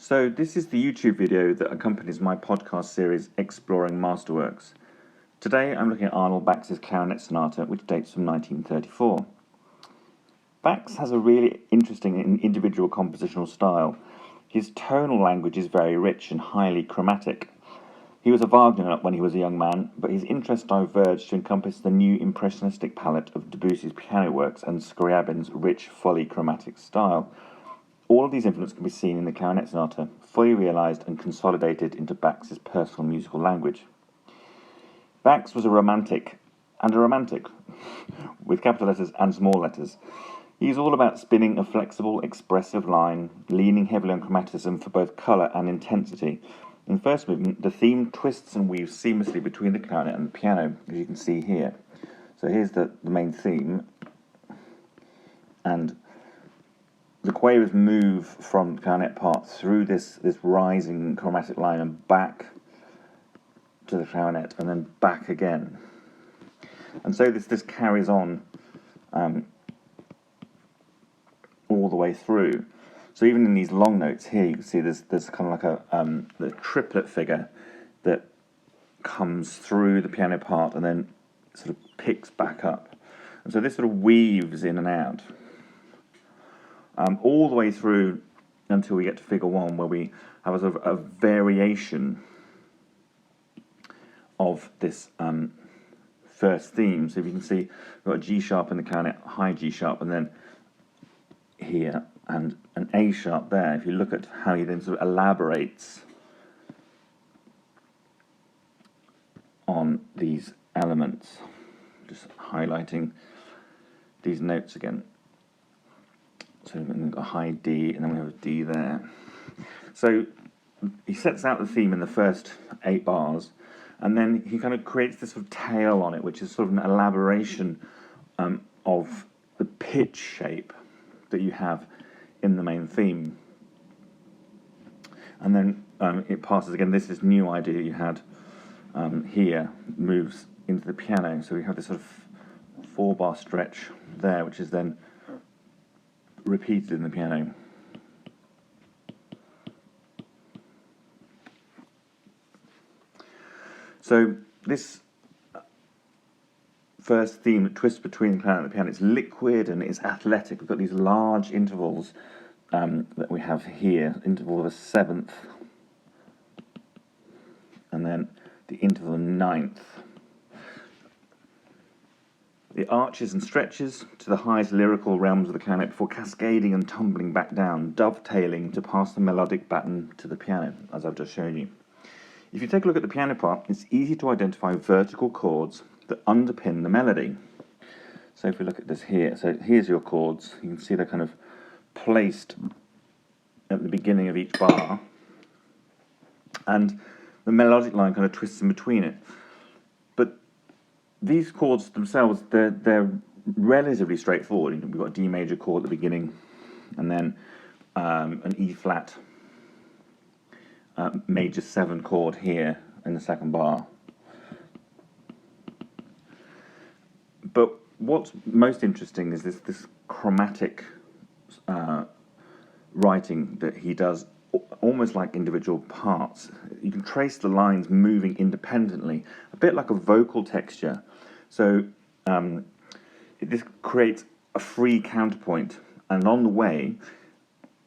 So this is the YouTube video that accompanies my podcast series, Exploring Masterworks. Today I'm looking at Arnold Bax's Clarinet Sonata, which dates from 1934. Bax has a really interesting and individual compositional style. His tonal language is very rich and highly chromatic. He was a Wagner nut when he was a young man, but his interest diverged to encompass the new impressionistic palette of Debussy's piano works and Scriabin's rich, fully chromatic style. All of these influences can be seen in the Clarinet Sonata, fully realised and consolidated into Bax's personal musical language. Bax was a romantic, with capital letters and small letters. He's all about spinning a flexible, expressive line, leaning heavily on chromaticism for both colour and intensity. In the first movement, the theme twists and weaves seamlessly between the clarinet and the piano, as you can see here. So here's the main theme, and the quavers move from the clarinet part through this rising chromatic line and back to the clarinet, and then back again. And so this carries on all the way through. So even in these long notes here, you can see there's kind of like the triplet figure that comes through the piano part and then sort of picks back up. And so this sort of weaves in and out. All the way through until we get to figure one, where we have a sort of a variation of this first theme. So if you can see, we've got a G sharp in the clarinet, high G sharp, and then here, and an A sharp there. If you look at how he then sort of elaborates on these elements, just highlighting these notes again. So we've got a high D, and then we have a D there. So he sets out the theme in the first 8 bars, and then he kind of creates this sort of tail on it, which is sort of an elaboration of the pitch shape that you have in the main theme. And then it passes again. This new idea you had here moves into the piano. So we have this sort of 4-bar stretch there, which is then repeated in the piano. So this first theme that twists between the clarinet and the piano, it's liquid and it's athletic. We've got these large intervals that we have here, interval of a 7th, and then the interval of a 9th. The arches and stretches to the highest lyrical realms of the clarinet before cascading and tumbling back down, dovetailing to pass the melodic baton to the piano, as I've just shown you. If you take a look at the piano part, it's easy to identify vertical chords that underpin the melody. So if we look at this here, so here's your chords. You can see they're kind of placed at the beginning of each bar, and the melodic line kind of twists in between it. But these chords themselves, they're relatively straightforward. We've got a D major chord at the beginning, and then an E flat major 7 chord here in the second bar. But what's most interesting is this chromatic writing that he does, almost like individual parts. You can trace the lines moving independently, a bit like a vocal texture. So this creates a free counterpoint, and on the way,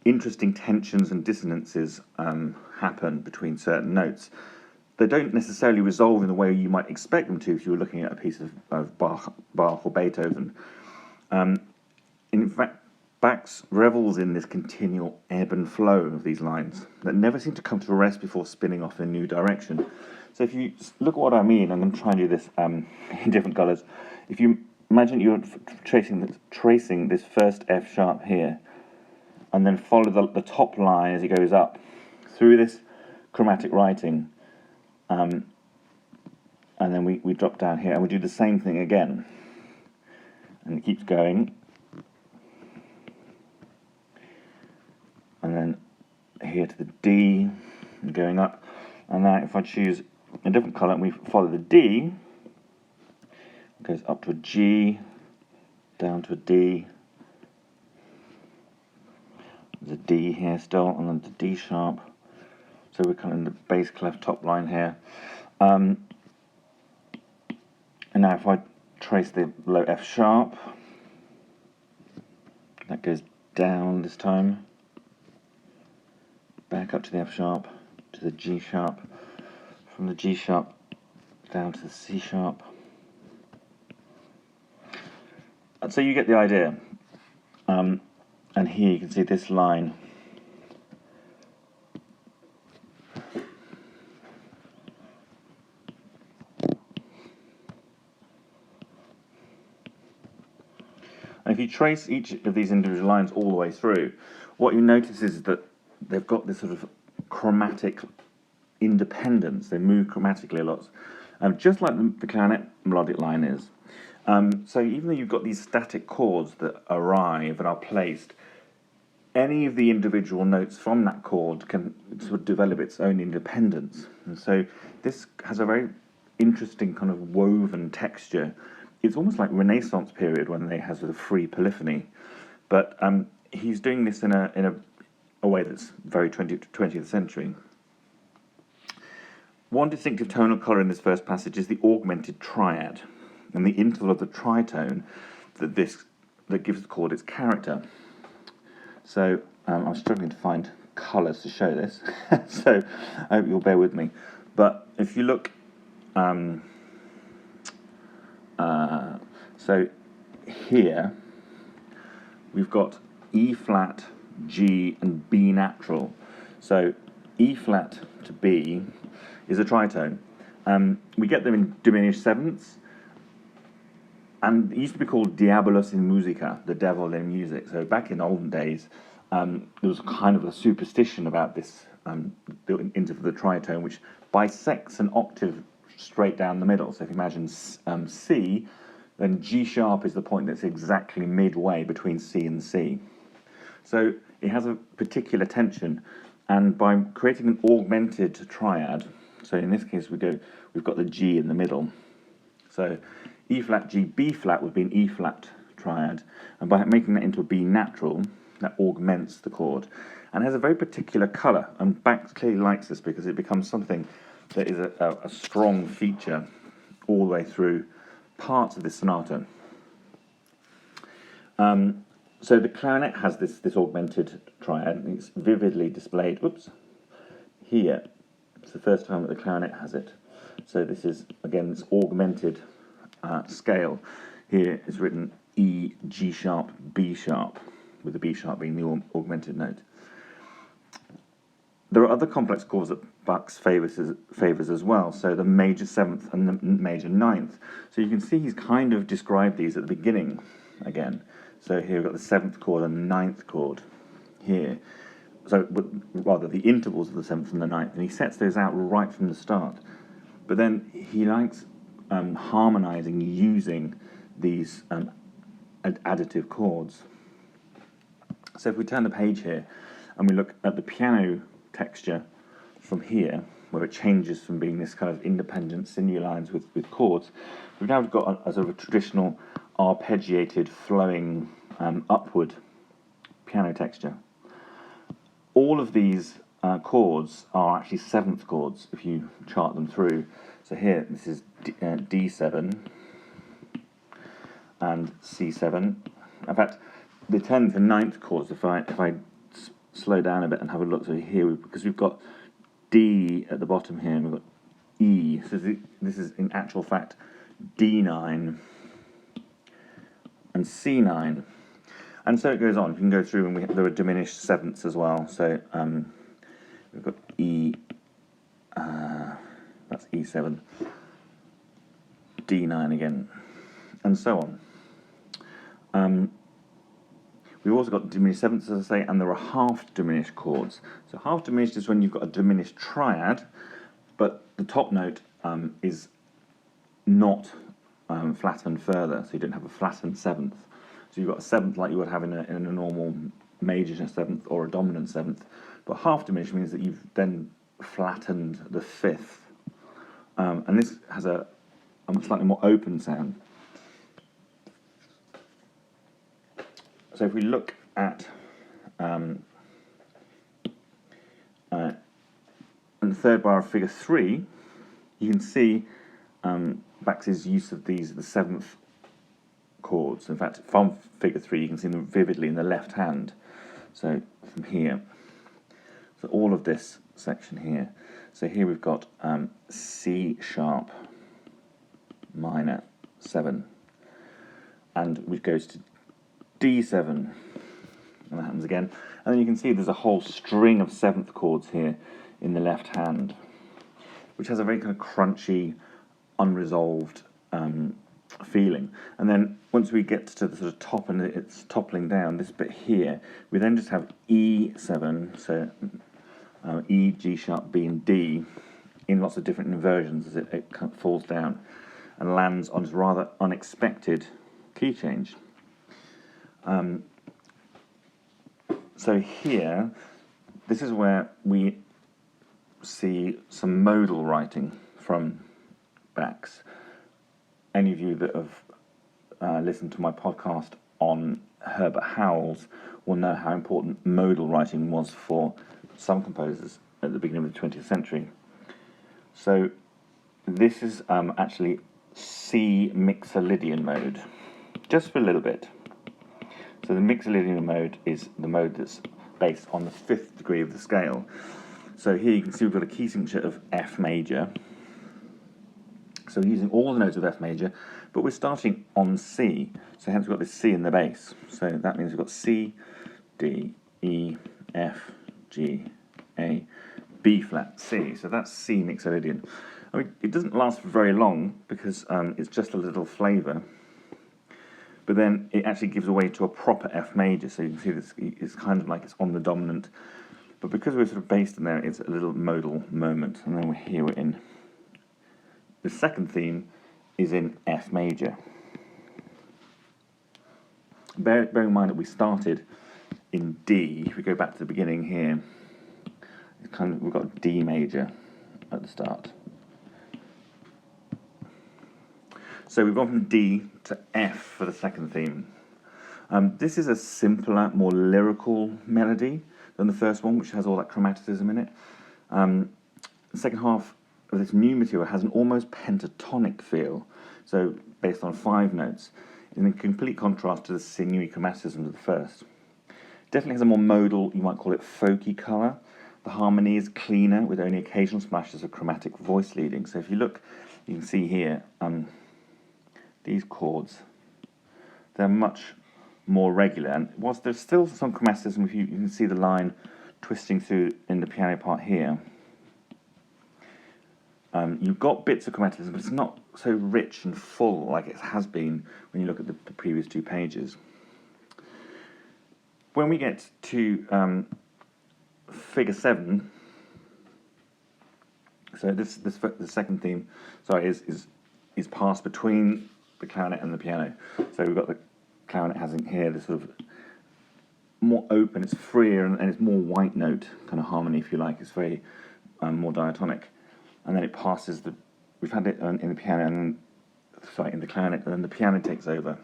interesting tensions and dissonances happen between certain notes. They don't necessarily resolve in the way you might expect them to if you were looking at a piece of Bach or Beethoven. In fact, Bax revels in this continual ebb and flow of these lines that never seem to come to rest before spinning off in a new direction. So if you look at what I mean, I'm going to try and do this in different colours. If you imagine you're tracing this first F sharp here, and then follow the top line as it goes up through this chromatic writing, and then we drop down here and we do the same thing again, and it keeps going, and then here to the D and going up. And now if I choose a different colour and we follow the D, it goes up to a G, down to a D, There's a D here still, and then the D sharp. So we're kind of in the bass clef top line here. And now if I trace the low F sharp, that goes down this time, back up to the F sharp, to the G sharp, from the G sharp down to the C sharp. And so you get the idea. And here you can see this line. And if you trace each of these individual lines all the way through, what you notice is that they've got this sort of chromatic independence. They move chromatically a lot, just like the clarinet melodic line is. So even though you've got these static chords that arrive and are placed, any of the individual notes from that chord can sort of develop its own independence. And so this has a very interesting kind of woven texture. It's almost like Renaissance period when they have sort of free polyphony. But he's doing this in a way that's very 20th century. One distinctive tonal colour in this first passage is the augmented triad, and the interval of the tritone that gives the chord its character. So I'm struggling to find colours to show this, so I hope you'll bear with me. But if you look, so here we've got E flat, G, and B natural. So E flat to B is a tritone. We get them in diminished sevenths, and it used to be called Diabolus in Musica, the devil in music. So back in olden days, there was kind of a superstition about this the interval of the tritone, which bisects an octave straight down the middle. So if you imagine C, then G sharp is the point that's exactly midway between C and C. So it has a particular tension, and by creating an augmented triad, so in this case we've got the G in the middle. So E flat, G, B flat would be an E flat triad, and by making that into a B natural, that augments the chord, and has a very particular colour. And Bach clearly likes this because it becomes something that is a strong feature all the way through parts of this sonata. So the clarinet has this augmented triad, and it's vividly displayed. Here. It's the first time that the clarinet has it. So this is, again, this augmented scale. Here is written E, G sharp, B sharp, with the B sharp being the augmented note. There are other complex chords that Bach favours as well, so the major seventh and the major ninth. So you can see he's kind of described these at the beginning again. So here we've got the seventh chord and the ninth chord here. So, rather, the intervals of the seventh and the ninth, and he sets those out right from the start. But then he likes harmonising using these additive chords. So if we turn the page here and we look at the piano texture from here, where it changes from being this kind of independent sinew lines with chords, we've now got a sort of a traditional arpeggiated, flowing, upward piano texture. All of these chords are actually seventh chords if you chart them through. So here, this is D7 and C7. In fact, they turn into ninth chords if I slow down a bit and have a look. So here, because we've got D at the bottom here, and we've got E. So this is in actual fact D9 and C9. And so it goes on. You can go through, and there are diminished sevenths as well. So we've got E, that's E7, D9 again, and so on. We've also got diminished sevenths, as I say, and there are half diminished chords. So half diminished is when you've got a diminished triad, but the top note is not flattened further, so you don't have a flattened seventh. So you've got a seventh like you would have in a normal major seventh or a dominant seventh, but half diminished means that you've then flattened the fifth, and this has a slightly more open sound. So if we look at in the third bar of figure 3, you can see Bax's use of the 7th chords. In fact, from figure 3, you can see them vividly in the left hand. So from here, so all of this section here. So here we've got C sharp minor 7, and which goes to D7, and that happens again. And then you can see there's a whole string of 7th chords here in the left hand, which has a very kind of crunchy, unresolved feeling. And then once we get to the sort of top and it's toppling down, this bit here, we then just have E7, so E, G sharp, B and D in lots of different inversions as it kind of falls down and lands on this rather unexpected key change. So here, this is where we see some modal writing from Bax. Any of you that have listened to my podcast on Herbert Howells will know how important modal writing was for some composers at the beginning of the 20th century. So this is actually C Mixolydian mode, just for a little bit. So the Mixolydian mode is the mode that's based on the 5th degree of the scale. So here you can see we've got a key signature of F major. So we're using all the notes of F major, but we're starting on C. So hence we've got this C in the bass. So that means we've got C, D, E, F, G, A, B flat, C. So that's C Mixolydian. I mean, it doesn't last for very long because it's just a little flavour. But then it actually gives away to a proper F major. So you can see this, it's kind of like it's on the dominant. But because we're sort of based in there, it's a little modal moment. And then here we're in. The second theme is in F major. Bear in mind that we started in D. If we go back to the beginning here, it's we've got D major at the start. So we've gone from D to F for the second theme. This is a simpler, more lyrical melody than the first one, which has all that chromaticism in it. The second half of this new material has an almost pentatonic feel, so based on 5 notes, in complete contrast to the sinewy chromaticism of the first. Definitely has a more modal, you might call it folky colour. The harmony is cleaner, with only occasional splashes of chromatic voice leading. So if you look, you can see here, these chords, they're much more regular. And whilst there's still some chromaticism, if you can see the line twisting through in the piano part here, you've got bits of chromaticism, but it's not so rich and full like it has been when you look at the previous 2 pages. When we get to figure 7, so the second theme, sorry, is passed between the clarinet and the piano. So we've got the clarinet has in here this sort of more open, it's freer, and it's more white note kind of harmony, if you like. It's very more diatonic. And then it passes we've had it in the piano, and in the clarinet, and then the piano takes over.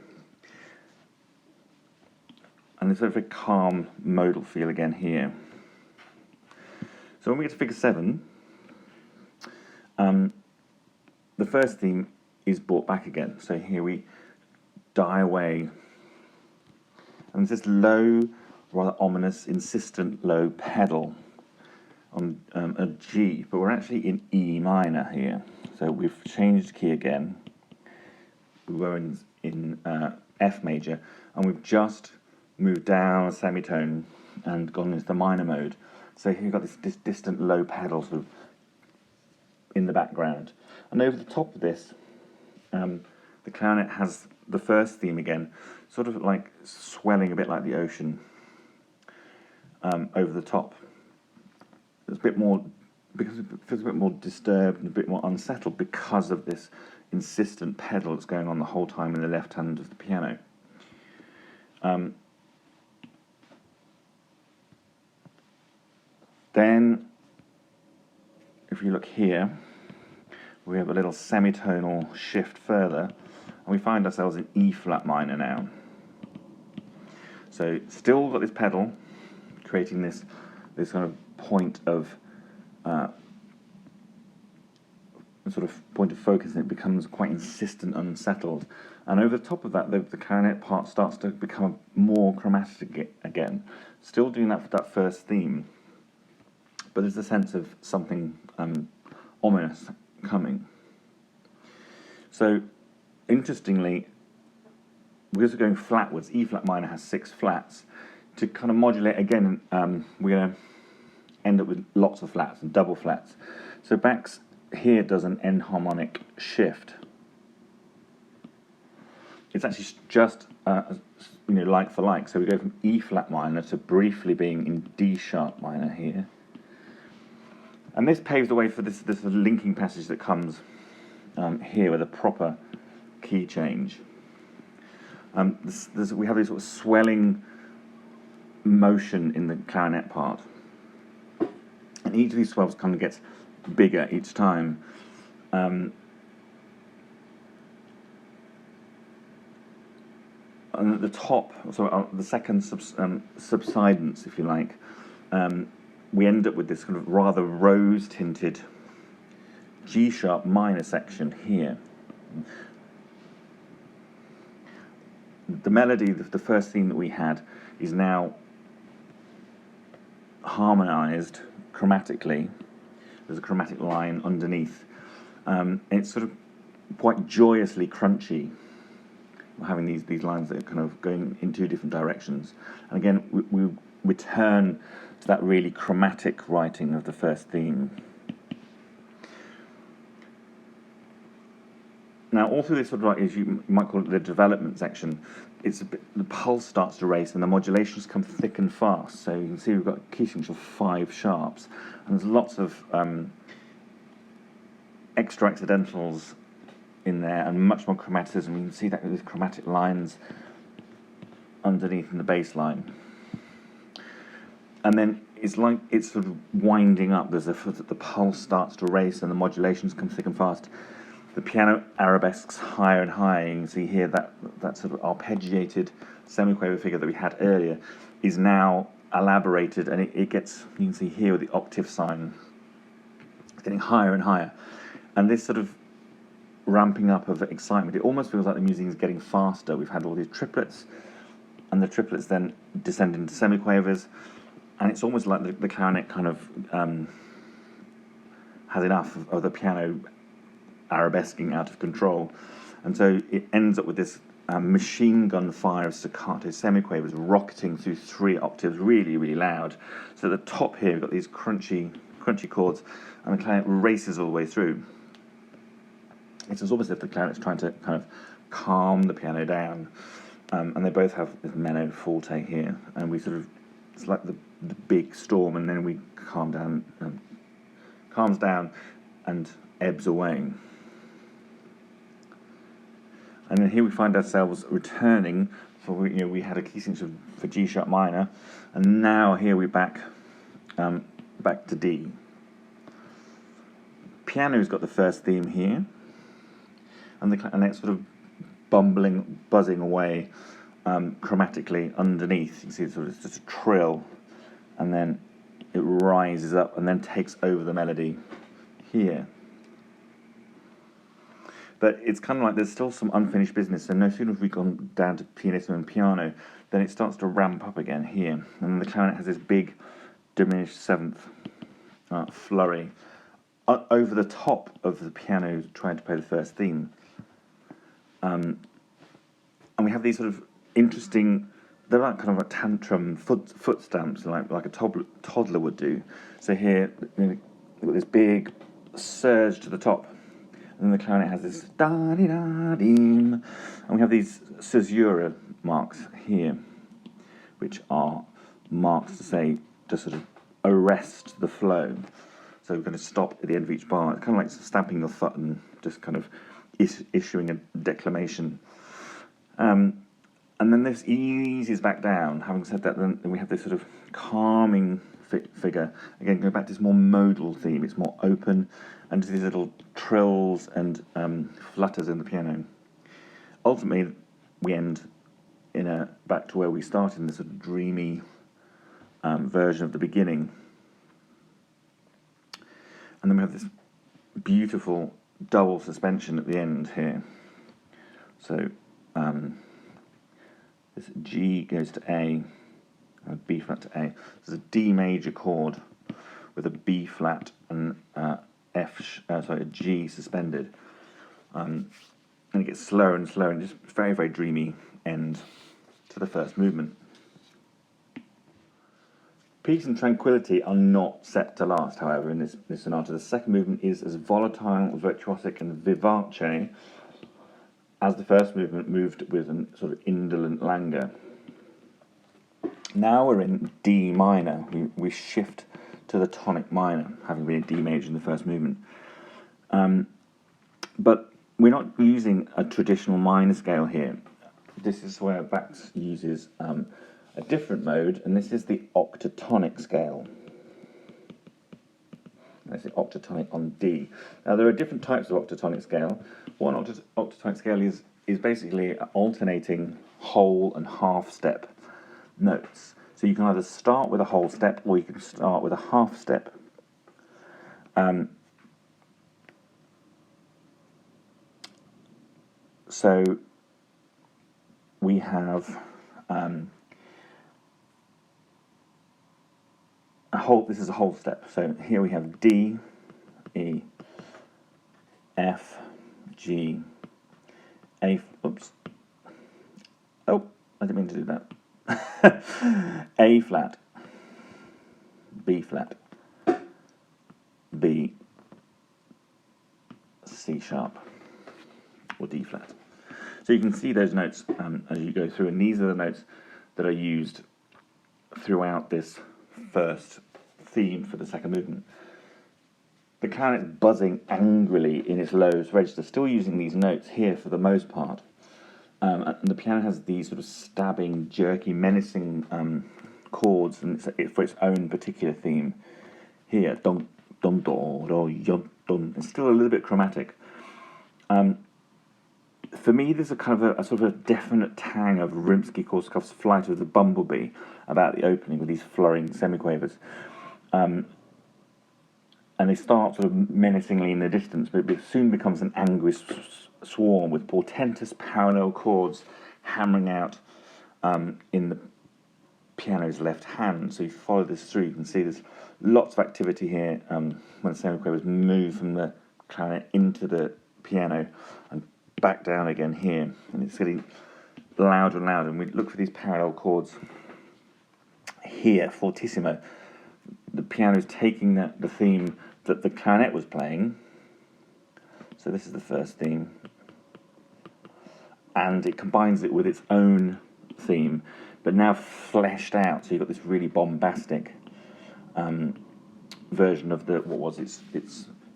And there's sort of a calm modal feel again here. So when we get to figure 7, the first theme is brought back again. So here we die away. And there's this low, rather ominous, insistent low pedal on a G, but we're actually in E minor here. So we've changed key again. We were in F major, and we've just moved down a semitone and gone into the minor mode. So here you've got this distant low pedal sort of in the background. And over the top of this, the clarinet has the first theme again, sort of like swelling a bit like the ocean over the top. It's a bit more, because it feels a bit more disturbed and a bit more unsettled because of this insistent pedal that's going on the whole time in the left hand of the piano. Then, if you look here, we have a little semitonal shift further, and we find ourselves in E flat minor now. So still got this pedal, creating this kind of point of sort of point of focus, and it becomes quite insistent and unsettled. And over the top of that, the clarinet part starts to become more chromatic again, still doing that for that first theme, but there's a sense of something ominous coming. So, interestingly, we're also going flatwards. E flat minor has 6 flats. To kind of modulate again, we're going to end up with lots of flats and double flats. So Bach's here does an enharmonic shift. It's actually just like for like. So we go from E flat minor to briefly being in D sharp minor here, and this paves the way for this linking passage that comes here with a proper key change. We have this sort of swelling motion in the clarinet part, and each of these swells kind of gets bigger each time. And at the top, so the second subsidence, if you like, we end up with this kind of rather rose-tinted G sharp minor section here. The melody, the first theme that we had, is now harmonized chromatically. There's a chromatic line underneath. It's sort of quite joyously crunchy, having these lines that are kind of going in 2 different directions. And again, we return to that really chromatic writing of the first theme. Now, all through this sort of, as you might call it, the development section, the pulse starts to race and the modulations come thick and fast. So you can see we've got key signature of 5 sharps, and there's lots of extra accidentals in there and much more chromaticism. You can see that with these chromatic lines underneath in the bass line. And then it's like it's sort of winding up. There's the pulse starts to race and the modulations come thick and fast. The piano arabesques higher and higher. You can see here that sort of arpeggiated semiquaver figure that we had earlier is now elaborated, and it gets, you can see here with the octave sign, it's getting higher and higher. And this sort of ramping up of excitement, it almost feels like the music is getting faster. We've had all these triplets, and the triplets then descend into semiquavers, and it's almost like the clarinet kind of has enough of the piano arabesquing out of control, and so it ends up with this machine gun fire of staccato semiquavers rocketing through 3 octaves, really, really loud. So at the top here, we've got these crunchy chords, and the clarinet races all the way through. It's almost as if the clarinet's trying to kind of calm the piano down, and they both have this mellow forte here, and we sort of, it's like the big storm, and then we calms down and ebbs away. And then here we find ourselves returning, for we had a key signature for G sharp minor, and now here we're back to D. Piano's got the first theme here, and it's sort of buzzing away chromatically underneath. You can see it's just a trill, and then it rises up and then takes over the melody here. But it's kind of like there's still some unfinished business, so no sooner have we gone down to pianissimo and piano, then it starts to ramp up again here. And the clarinet has this big diminished 7th flurry over the top of the piano trying to play the first theme. And we have these sort of interesting, they're like kind of a tantrum foot stamps, like a toddler would do. So here, we've got this big surge to the top, and then the clarinet has this da-di-da-deem, and we have these caesura marks here, which are marks to say to sort of arrest the flow. So we're going to stop at the end of each bar. It's kind of like stamping your foot and just kind of issuing a declamation. And then this eases back down. Having said that, then we have this sort of calming figure. Again, going back to this more modal theme. It's more open, and these little trills and flutters in the piano. Ultimately, we end back to where we started, in this sort of dreamy version of the beginning. And then we have this beautiful double suspension at the end here. So this G goes to A, and B flat to A. There's a D major chord with a B flat and a G suspended. And it gets slower and slower, and just very, very dreamy end to the first movement. Peace and tranquility are not set to last, however, in this sonata. The second movement is as volatile, virtuosic, and vivace as the first movement, moved with a sort of indolent languor. Now we're in D minor. We shift to the tonic minor, having been in D major in the first movement. But we're not using a traditional minor scale here. This is where Bach uses a different mode, and this is the octatonic scale. That's the octatonic on D. Now, there are different types of octatonic scale. One octatonic scale is basically alternating whole and half step notes. So you can either start with a whole step or you can start with a half step. So we have this is a whole step. So here we have D, E, F, G, A, oops. Oh, I didn't mean to do that. A flat, B flat, B, C sharp, or D flat. So you can see those notes as you go through, and these are the notes that are used throughout this first theme for the second movement. The clarinet's buzzing angrily in its lowest register, still using these notes here for the most part. And the piano has these sort of stabbing, jerky, menacing chords, and it's for its own particular theme. Here, dun dun do do yun dun. It's still a little bit chromatic. For me, there's a kind of a sort of a definite tang of Rimsky-Korsakov's Flight of the Bumblebee about the opening with these flurrying semiquavers. And they start sort of menacingly in the distance, but it soon becomes an angry swarm with portentous parallel chords hammering out in the piano's left hand. So you follow this through, you can see there's lots of activity here when the semiquavers move from the clarinet into the piano and back down again here, and it's getting louder and louder, and we look for these parallel chords here, fortissimo. The piano is taking the theme that the clarinet was playing, so this is the first theme, and it combines it with its own theme, but now fleshed out, so you've got this really bombastic version of what was its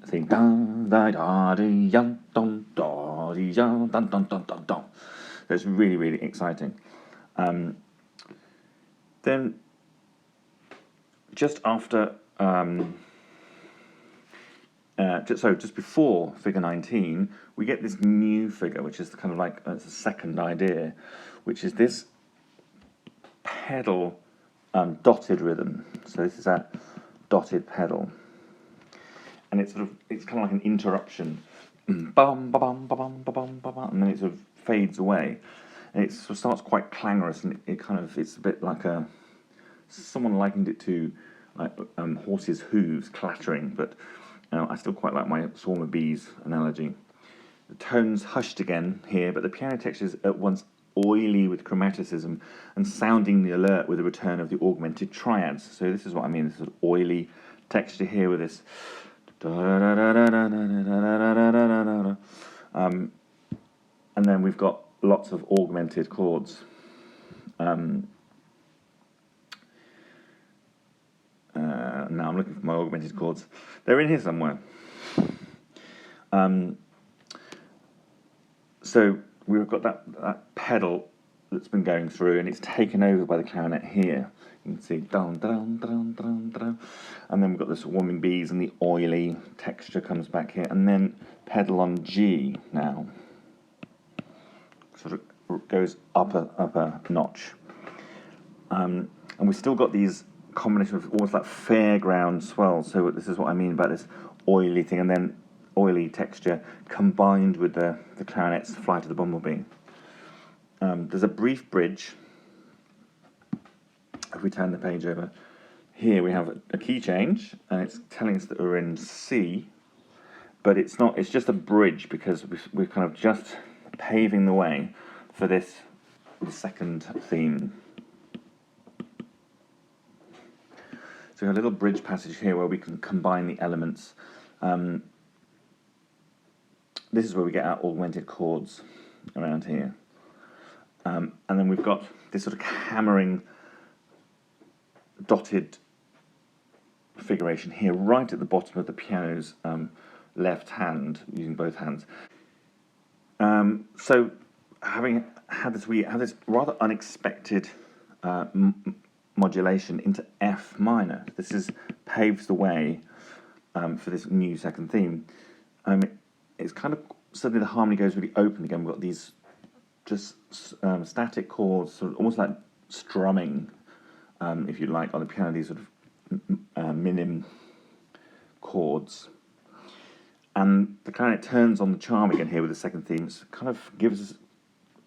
theme. Dun, da, da, dee, dun, dun, da, dee, dun, dun, dun, dun, dun, dun. So it's really, really exciting. Then, just after, just before figure 19, we get this new figure, which is kind of like it's a second idea, which is this pedal dotted rhythm. So this is that dotted pedal. And it's kind of like an interruption, bum ba bum ba bum ba bum ba bum, and then it sort of fades away, and it sort of starts quite clangorous, and it's a bit like someone likened it to like horses' hooves clattering, but I still quite like my swarm of bees analogy. The tone's hushed again here, but the piano texture is at once oily with chromaticism and soundingly alert with the return of the augmented triads. So this is what I mean, this sort of oily texture here with this. And then we've got lots of augmented chords. Now I'm looking for my augmented chords. They're in here somewhere. So we've got that pedal that's been going through, and it's taken over by the clarinet here. You can see dun dun dun dun dun, and then we've got the swarming bees, and the oily texture comes back here, and then pedal on G now sort of goes up a notch, and we've still got these combination of almost like fairground swells. So this is what I mean about this oily thing, and then oily texture combined with the clarinet's Flight of the Bumblebee. There's a brief bridge. If we turn the page over, here we have a key change, and it's telling us that we're in C, but it's not, it's just a bridge because we're kind of just paving the way for this second theme. So we have a little bridge passage here where we can combine the elements. This is where we get our augmented chords around here. And then we've got this sort of hammering dotted configuration here right at the bottom of the piano's left hand, using both hands. So having had this, we have this rather unexpected modulation into F minor. This paves the way for this new second theme. It's kind of, suddenly the harmony goes really open again. We've got these just static chords, sort of almost like strumming, if you like, on the piano, these sort of minim chords. And the clarinet turns on the charm again here with the second theme. It kind of gives us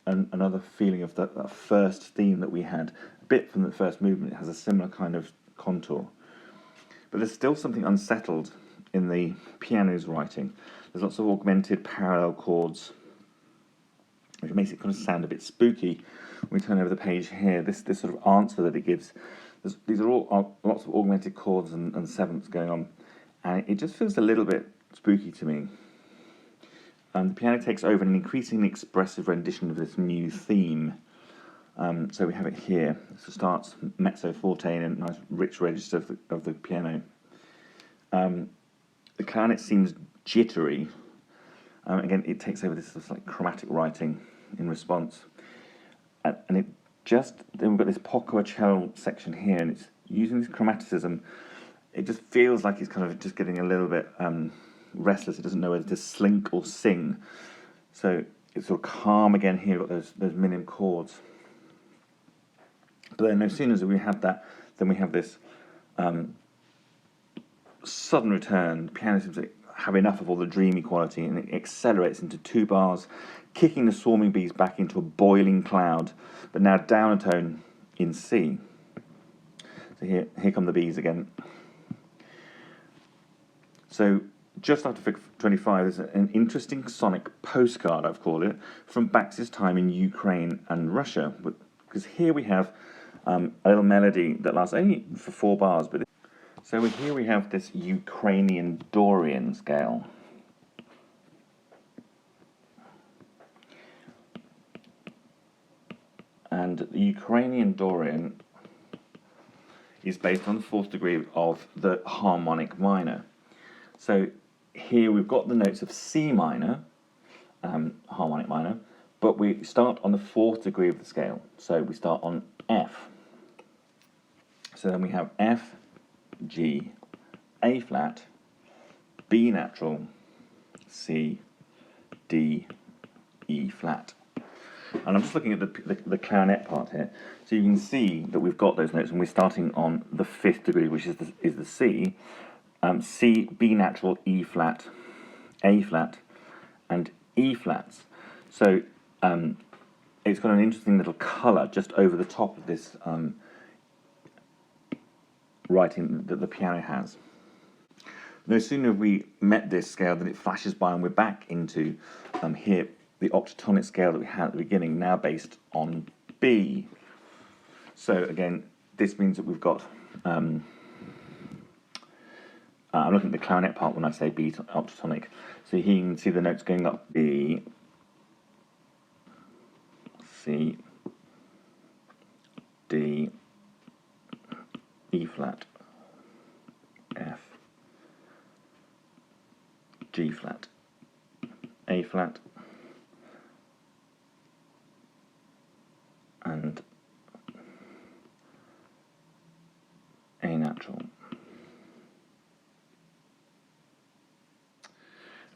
another feeling of that first theme that we had, a bit from the first movement. It has a similar kind of contour. But there's still something unsettled in the piano's writing. There's lots of augmented parallel chords, which makes it kind of sound a bit spooky. When we turn over the page here, this sort of answer that it gives, these are all lots of augmented chords and sevenths going on, and it just feels a little bit spooky to me. The piano takes over an increasingly expressive rendition of this new theme. So we have it here. So it starts mezzo forte in a nice rich register of the piano. The clarinet seems jittery. Again, it takes over this sort of like chromatic writing in response. And it just, then we've got this poco cello section here, and it's using this chromaticism. It just feels like it's kind of just getting a little bit restless. It doesn't know whether to slink or sing. So it's sort of calm again here. We've got those minim chords. But then as soon as we have that, then we have this sudden return. The piano seems to have enough of all the dreamy quality, and it accelerates into 2 bars, kicking the swarming bees back into a boiling cloud, but now down a tone in C. So here come the bees again. So just after fig 25, there's an interesting sonic postcard, I've called it, from Bax's time in Ukraine and Russia. Because here we have a little melody that lasts only for 4 bars. So here we have this Ukrainian Dorian scale. And the Ukrainian Dorian is based on the 4th degree of the harmonic minor. So here we've got the notes of C minor, harmonic minor, but we start on the 4th degree of the scale. So we start on F. So then we have F, G, A flat, B natural, C, D, E flat. And I'm just looking at the clarinet part here. So you can see that we've got those notes, and we're starting on the 5th degree, which is the C. C, B natural, E flat, A flat, and E flats. So it's got an interesting little colour just over the top of this writing that the piano has. No sooner have we met this scale than it flashes by, and we're back into here, the octatonic scale that we had at the beginning, now based on B. So again, this means that we've got, I'm looking at the clarinet part when I say B octatonic. So here you can see the notes going up: B, C, D, E flat, F, G flat, A flat, and A natural.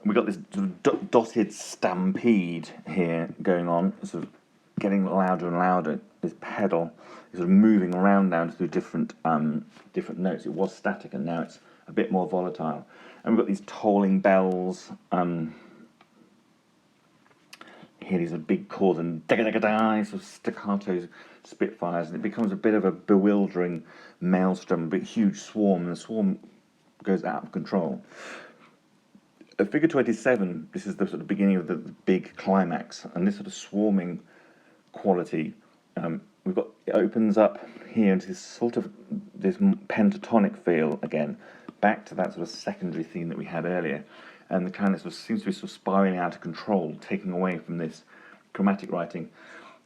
We've got this sort of dotted stampede here going on, sort of getting louder and louder. This pedal is sort of moving around down through different notes. It was static, and now it's a bit more volatile. And we've got these tolling bells. Here these are big chords and da-da-da-da, sort of staccato spitfires, and it becomes a bit of a bewildering maelstrom, a big huge swarm, and the swarm goes out of control. At figure 27, this is the sort of beginning of the big climax, and this sort of swarming quality, it opens up here into this sort of this pentatonic feel again, back to that sort of secondary theme that we had earlier, and the clarinet sort of seems to be sort of spiraling out of control, taking away from this chromatic writing,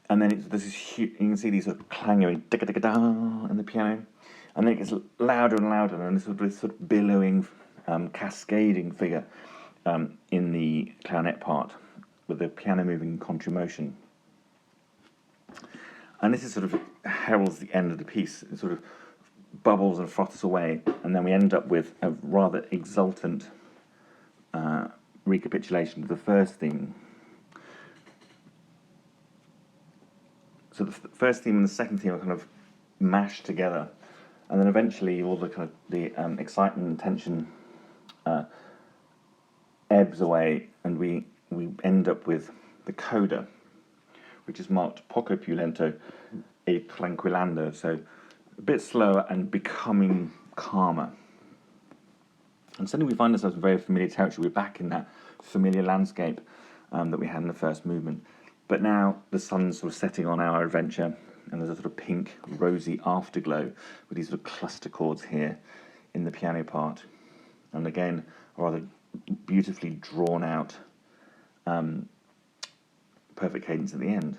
and then there's this huge, you can see these sort of clanging da-da-da-da in the piano, and then it gets louder and louder, and this sort of billowing, cascading figure in the clarinet part, with the piano moving in contramotion. And this is sort of heralds the end of the piece. It sort of bubbles and froths away, and then we end up with a rather exultant recapitulation of the first theme. So the first theme and the second theme are kind of mashed together, and then eventually all the kind of the excitement and tension ebbs away, and we end up with the coda, which is marked poco più lento e tranquillando, so a bit slower and becoming calmer. And suddenly we find ourselves in very familiar territory. We're back in that familiar landscape that we had in the first movement. But now the sun's sort of setting on our adventure, and there's a sort of pink, rosy afterglow with these sort of cluster chords here in the piano part. And again, a rather beautifully drawn out perfect cadence at the end.